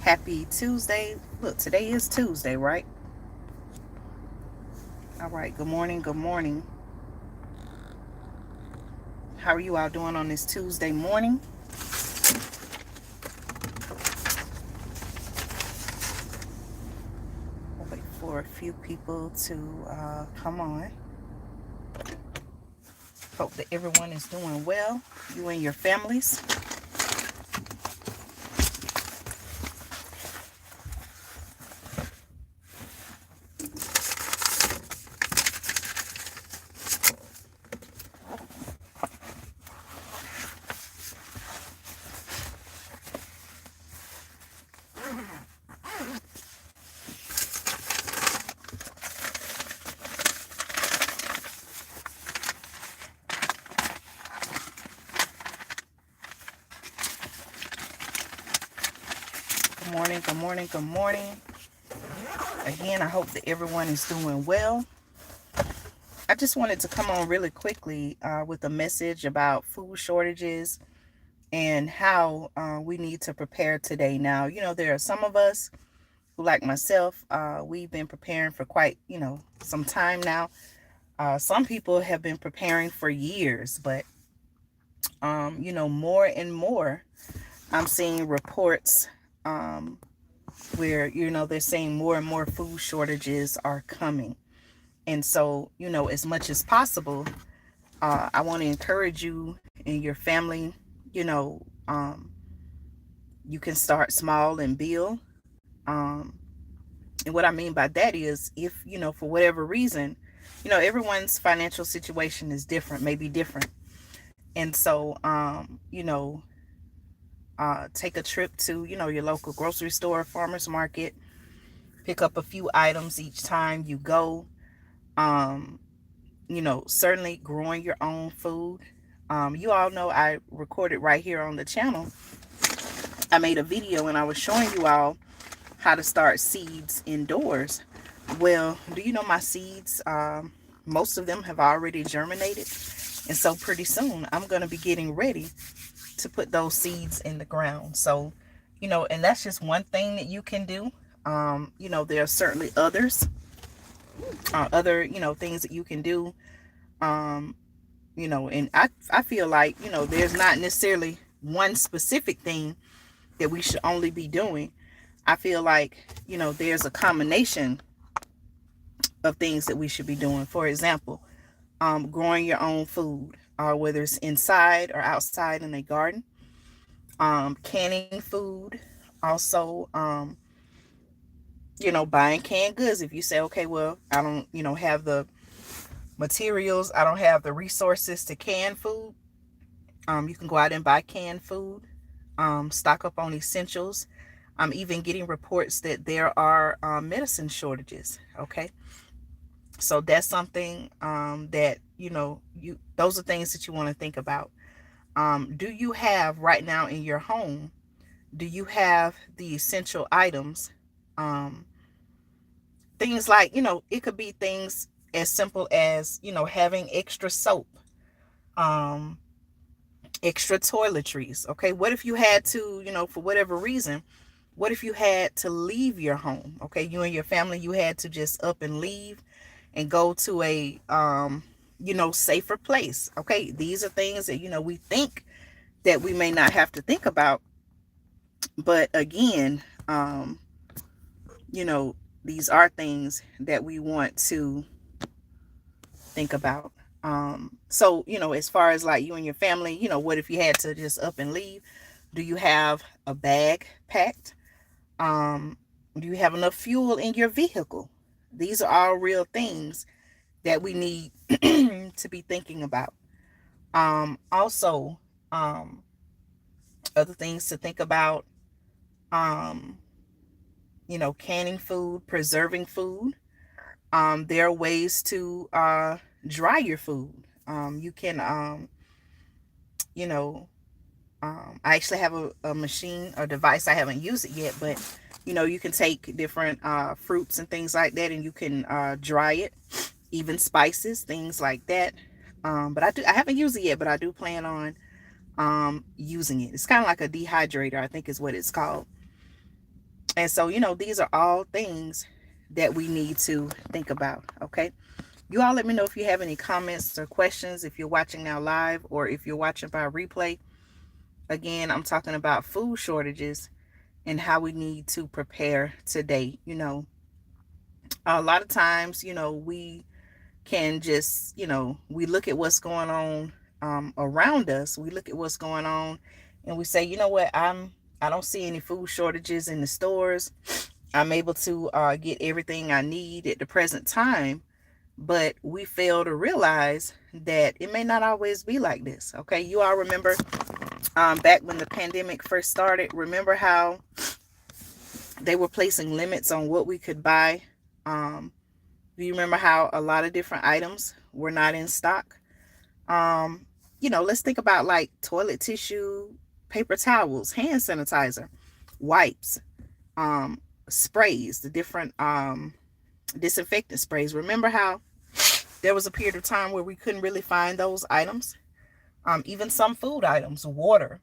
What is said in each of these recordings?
Happy Tuesday. Look, today is Tuesday, right? All right. Good morning. Good morning. How are you all doing on this Tuesday morning? I'll wait for a few people to come on. Hope that everyone is doing well. You and your families. Good morning. Good morning. Good morning. Again, I hope that everyone is doing well. I just wanted to come on really quickly with a message about food shortages and how we need to prepare today. Now, there are some of us who, like myself, we've been preparing for quite, some time now. Some people have been preparing for years, but, more and more, I'm seeing reports where, they're saying more and more food shortages are coming. And so, as much as possible, I want to encourage you and your family, you know, um, you can start small and build. Um, and what I mean by that is if, for whatever reason, everyone's financial situation is different, maybe different. And so, take a trip to, your local grocery store, farmer's market, pick up a few items each time you go. Um, certainly growing your own food. You all know I recorded right here on the channel. I made a video and I was showing you all how to start seeds indoors. Well, do you know my seeds? Most of them have already germinated. And so pretty soon I'm going to be getting ready to put those seeds in the ground. So, and that's just one thing that you can do. There are certainly other, things that you can do. Um, and I feel like, there's not necessarily one specific thing that we should only be doing. I feel like, there's a combination of things that we should be doing. For example, growing your own food, whether it's inside or outside in a garden, canning food, also, buying canned goods. If you say, okay, well, I don't, have the materials, I don't have the resources to can food, you can go out and buy canned food, stock up on essentials. I'm even getting reports that there are medicine shortages. Okay. So that's something that, those are things that you want to think about. Do you have right now in your home, do you have the essential items? Um, Things like, it could be things as simple as, having extra soap, um, extra toiletries. Okay. What if you had to, for whatever reason, what if you had to leave your home? Okay. You and your family, you had to just up and leave and go to a, safer place. Okay. These are things that, we think that we may not have to think about. But again, you know, these are things that we want to think about. So, as far as like you and your family, what if you had to just up and leave? Do you have a bag packed? Do you have enough fuel in your vehicle? These are all real things that we need to be thinking about. Also, um, other things to think about, um, canning food, preserving food. There are ways to dry your food. You can, you know, I actually have a machine, a device. I haven't used it yet, but you can take different fruits and things like that, and you can dry it. Even spices, things like that. But I haven't used it yet, but I do plan on using it. It's kind of like a dehydrator, I think is what it's called. And so, you know, these are all things that we need to think about. Okay. You all let me know if you have any comments or questions, if you're watching now live or if you're watching by replay. Again, I'm talking about food shortages and how we need to prepare today. You know, a lot of times, you know, we can just, you know, we look at what's going on around us. We look at what's going on and we say, you know what, I don't see any food shortages in the stores. I'm able to get everything I need at the present time. But we fail to realize that it may not always be like this. Okay, you all remember back when the pandemic first started, remember how they were placing limits on what we could buy? Do you remember how a lot of different items were not in stock? You know, let's think about like toilet tissue, paper towels, hand sanitizer, wipes, sprays, the different disinfectant sprays. Remember how there was a period of time where we couldn't really find those items? Even some food items, water,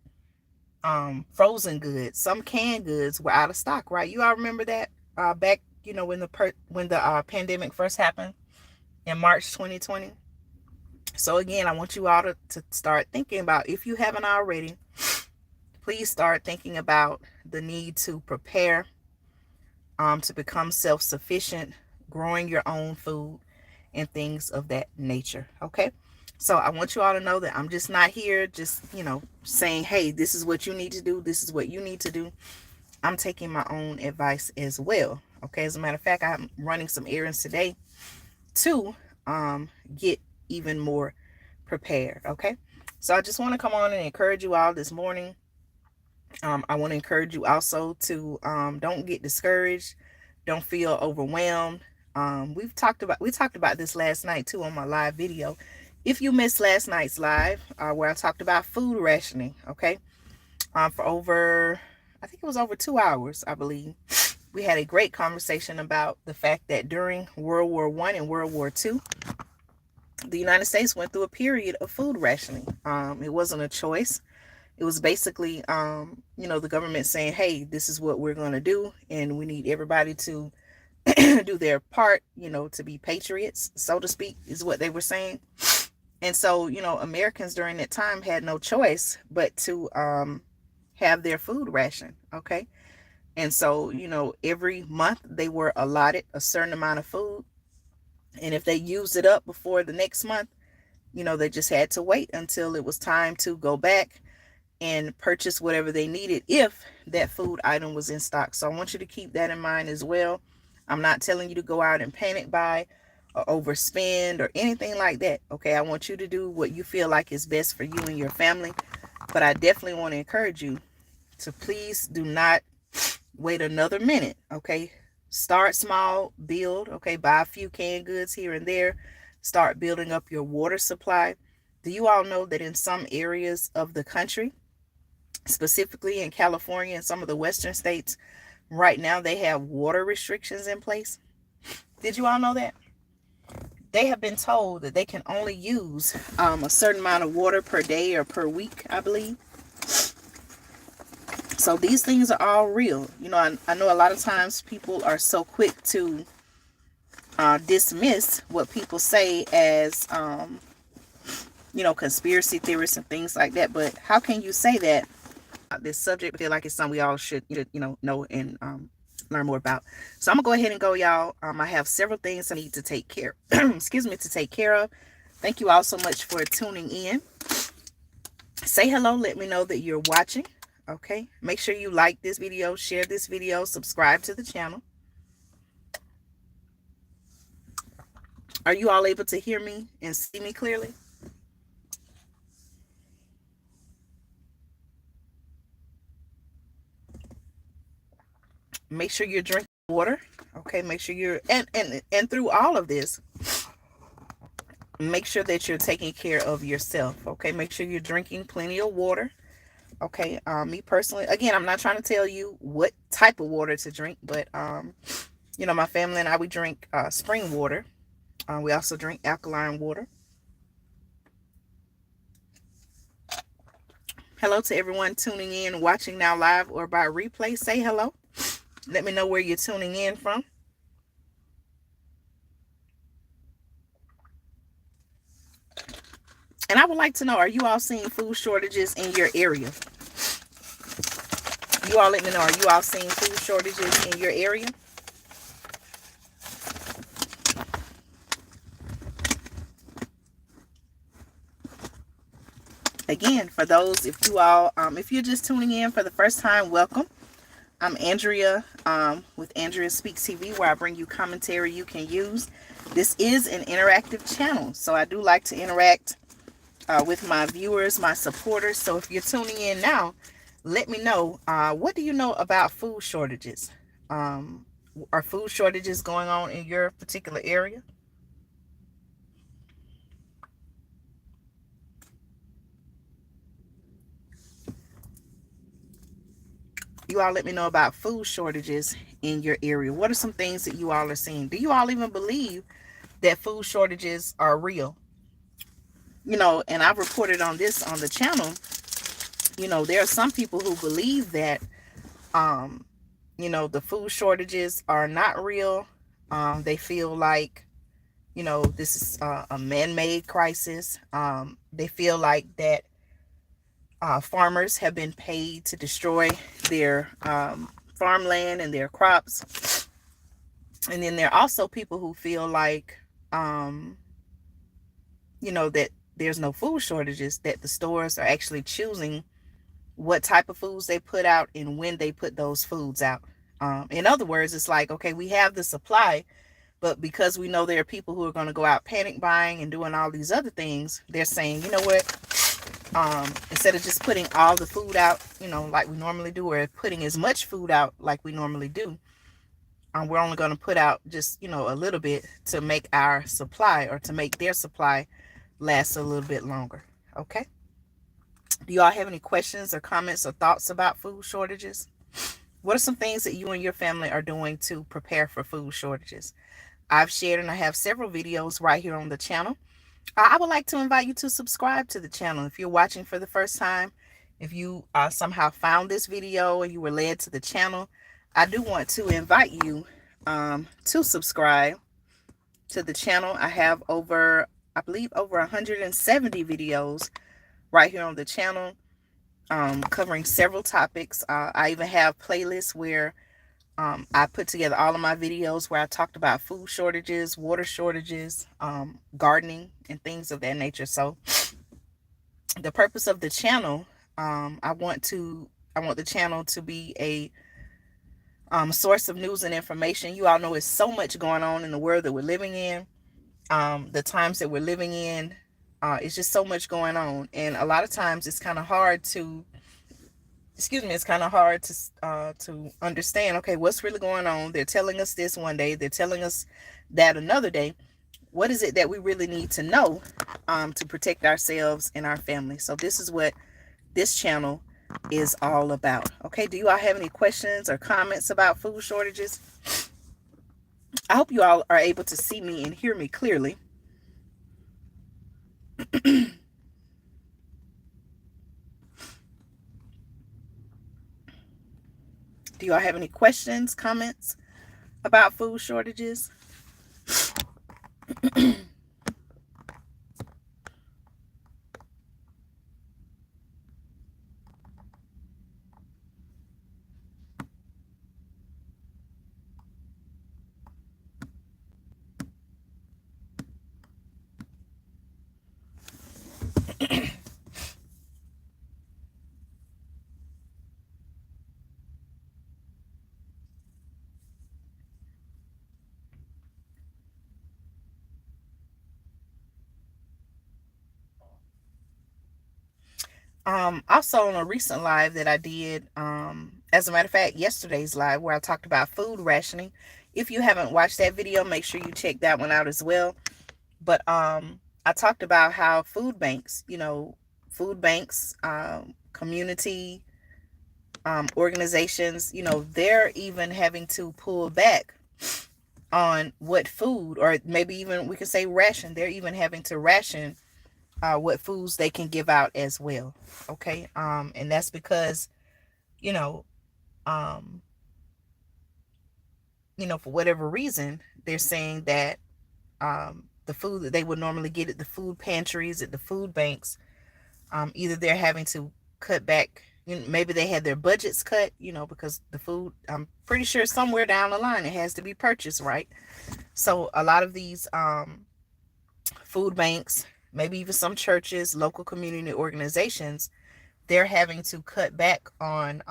frozen goods, some canned goods were out of stock, right? You all remember that back, you know, when the pandemic first happened in March 2020. So again, I want you all to start thinking about, if you haven't already, please start thinking about the need to prepare to become self-sufficient, growing your own food and things of that nature. Okay. So I want you all to know that I'm just not here just, you know, saying, hey, this is what you need to do. This is what you need to do. I'm taking my own advice as well. Okay. As a matter of fact, I'm running some errands today to get even more prepared. Okay. So I just want to come on and encourage you all this morning. I want to encourage you also to don't get discouraged. Don't feel overwhelmed. We talked about this last night too on my live video. If you missed last night's live, where I talked about food rationing, okay, for over, I think it was over 2 hours, I believe. We had a great conversation about the fact that during World War I and World War II, the United States went through a period of food rationing. It wasn't a choice. It was basically, you know, the government saying, hey, this is what we're going to do, and we need everybody to do their part, you know, to be patriots, so to speak, is what they were saying. And so, you know, Americans during that time had no choice but to have their food ration. Okay. And so, you know, every month they were allotted a certain amount of food. And if they used it up before the next month, you know, they just had to wait until it was time to go back and purchase whatever they needed if that food item was in stock. So I want you to keep that in mind as well. I'm not telling you to go out and panic buy or overspend or anything like that. Okay, I want you to do what you feel like is best for you and your family. But I definitely want to encourage you to please do not wait another minute. Okay, start small, build. Okay, buy a few canned goods here and there. Start building up your water supply. Do you all know that in some areas of the country, specifically in California and some of the western states, right now they have water restrictions in place? Did you all know that? They have been told that they can only use a certain amount of water per day or per week, I believe. So these things are all real. You know, I know a lot of times people are so quick to dismiss what people say as, you know, conspiracy theorists and things like that. But how can you say that this subject? I feel like it's something we all should, you know and learn more about. So I'm gonna go ahead and go, y'all. I have several things I need to take care excuse me, to take care of. Thank you all so much for tuning in. Say hello, let me know that you're watching. Okay, make sure you like this video, share this video, subscribe to the channel. Are you all able to hear me and see me clearly? Make sure you're drinking water. Okay, make sure you're and through all of this, make sure that you're taking care of yourself. Okay, make sure you're drinking plenty of water. Okay, me personally, again, I'm not trying to tell you what type of water to drink, but you know, my family and I, we drink spring water. We also drink alkaline water. Hello to everyone tuning in, watching now live or by replay. Say hello. Let me know where you're tuning in from. And I would like to know, are you all seeing food shortages in your area? You all let me know, are you all seeing food shortages in your area? Again, for those, if you all, if you're just tuning in for the first time, welcome. I'm Andrea with Andrea Speaks TV, where I bring you commentary you can use. This is an interactive channel, so I do like to interact with my viewers, my supporters. So if you're tuning in now, let me know, what do you know about food shortages? Are food shortages going on in your particular area? You all let me know about food shortages in your area. What are some things that you all are seeing? Do you all even believe that food shortages are real? And I've reported on this on the channel. There are some people who believe that, um, the food shortages are not real. They feel like, this is a man-made crisis. They feel like that farmers have been paid to destroy their farmland and their crops. And then there are also people who feel like, that there's no food shortages, that the stores are actually choosing what type of foods they put out and when they put those foods out. In other words, it's like, okay, we have the supply, but because we know there are people who are going to go out panic buying and doing all these other things, they're saying, you know what, instead of just putting all the food out, like we normally do, or putting as much food out like we normally do, we're only going to put out just, a little bit to make our supply, or to make their supply last a little bit longer. Okay. Do y'all have any questions or comments or thoughts about food shortages? What are some things that you and your family are doing to prepare for food shortages? I've shared and I have several videos right here on the channel. I would like to invite you to subscribe to the channel. If you're watching for the first time, if you somehow found this video and you were led to the channel, I do want to invite you to subscribe to the channel. I have I believe over 170 videos right here on the channel, covering several topics. I even have playlists where I put together all of my videos where I talked about food shortages, water shortages, gardening, and things of that nature. So the purpose of the channel, I want the channel to be a source of news and information. You all know it's so much going on in the world that we're living in. The times that we're living in, it's just so much going on, and a lot of times it's kind of hard to to understand, okay, what's really going on. They're telling us this one day, they're telling us that another day. What is it that we really need to know to protect ourselves and our family? So this is what this channel is all about. Okay, do you all have any questions or comments about food shortages? I hope you all are able to see me and hear me clearly. Do you all have any questions, comments about food shortages? Also on a recent live that I did, as a matter of fact, yesterday's live, where I talked about food rationing. If you haven't watched that video, make sure you check that one out as well. But I talked about how food banks, community organizations, they're even having to pull back on what food, or maybe even we could say ration. They're even having to ration what foods they can give out as well. Okay. And that's because, you know, um, for whatever reason, they're saying that the food that they would normally get at the food pantries, at the food banks, either they're having to cut back. Maybe they had their budgets cut, because the food, I'm pretty sure somewhere down the line it has to be purchased, right? So a lot of these food banks, maybe even some churches, local community organizations, they're having to cut back on,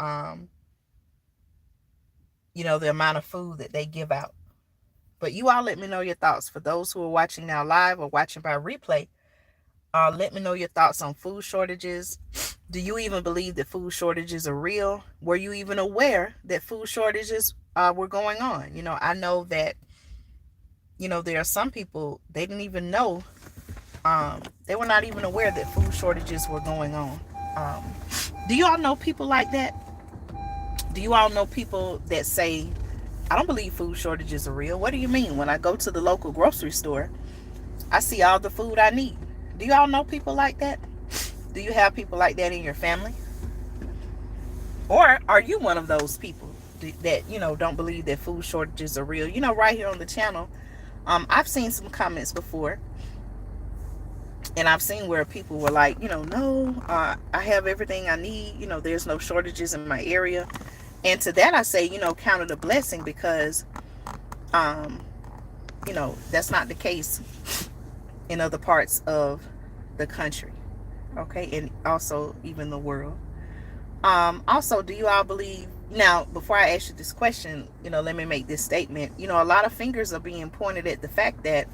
the amount of food that they give out. But you all let me know your thoughts. For those who are watching now live or watching by replay, let me know your thoughts on food shortages. Do you even believe that food shortages are real? Were you even aware that food shortages were going on? I know that, there are some people, they didn't even know. They were not even aware that food shortages were going on. Do you all know people like that? Do you all know people that say, I don't believe food shortages are real? What do you mean? When I go to the local grocery store, I see all the food I need. Do you all know people like that? Do you have people like that in your family? Or are you one of those people that, don't believe that food shortages are real? Right here on the channel, I've seen some comments before, and I've seen where people were like, no, I have everything I need. There's no shortages in my area. And to that I say, count it a blessing, because, that's not the case in other parts of the country. Okay. And also even the world. Also, do you all believe, now, before I ask you this question, let me make this statement. A lot of fingers are being pointed at the fact that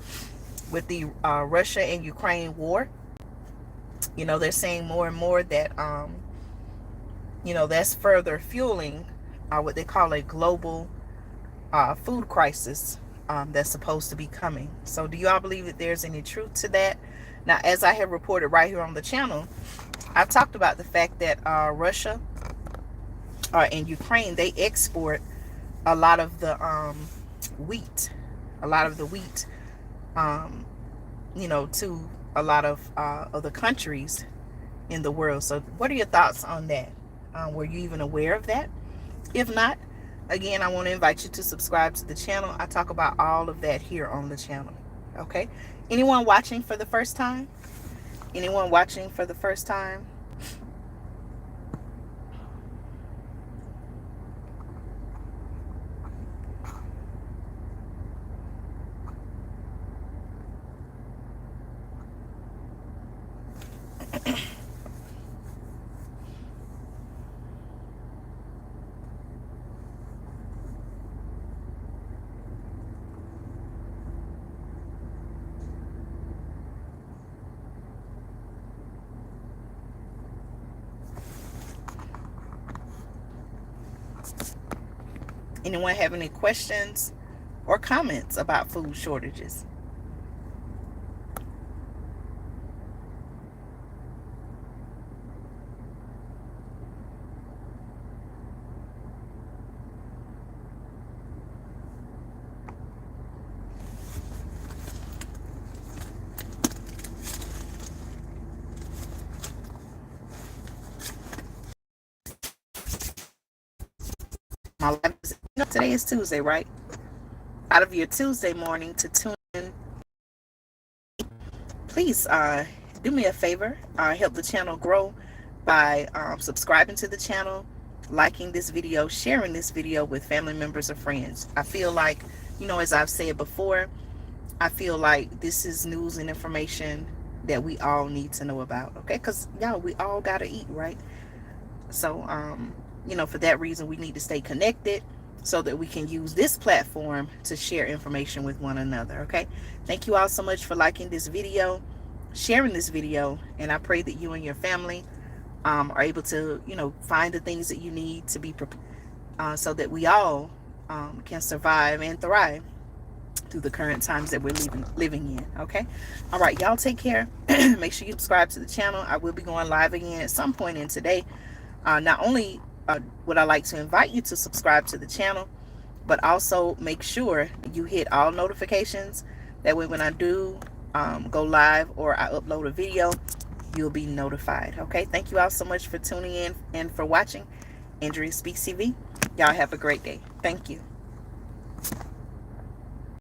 with the Russia and Ukraine war, they're saying more and more that, that's further fueling what they call a global food crisis that's supposed to be coming. So do you all believe that there's any truth to that? Now, as I have reported right here on the channel, I've talked about the fact that Russia and Ukraine, they export a lot of the wheat, to a lot of other countries in the world. So what are your thoughts on that? Were you even aware of that? If not, again, I want to invite you to subscribe to the channel. I talk about all of that here on the channel. Okay. Anyone watching for the first time? Anyone watching for the first time? Anyone have any questions or comments about food shortages? My life is, today is Tuesday, right? Out of your Tuesday morning to tune in, please do me a favor, help the channel grow by subscribing to the channel, liking this video, sharing this video with family members or friends. I feel like, as I've said before, I feel like this is news and information that we all need to know about. Okay, because we all gotta eat, right? So for that reason, we need to stay connected so that we can use this platform to share information with one another. Okay, thank you all so much for liking this video, sharing this video, and I pray that you and your family are able to find the things that you need to be prepared, so that we all can survive and thrive through the current times that we're living in. Okay, all right, y'all take care. Make sure you subscribe to the channel. I will be going live again at some point in today. Not only would I like to invite you to subscribe to the channel, but also make sure you hit all notifications. That way when I do go live or I upload a video, you'll be notified. Okay, thank you all so much for tuning in and for watching Andrea Speaks TV. Y'all have a great day. Thank you.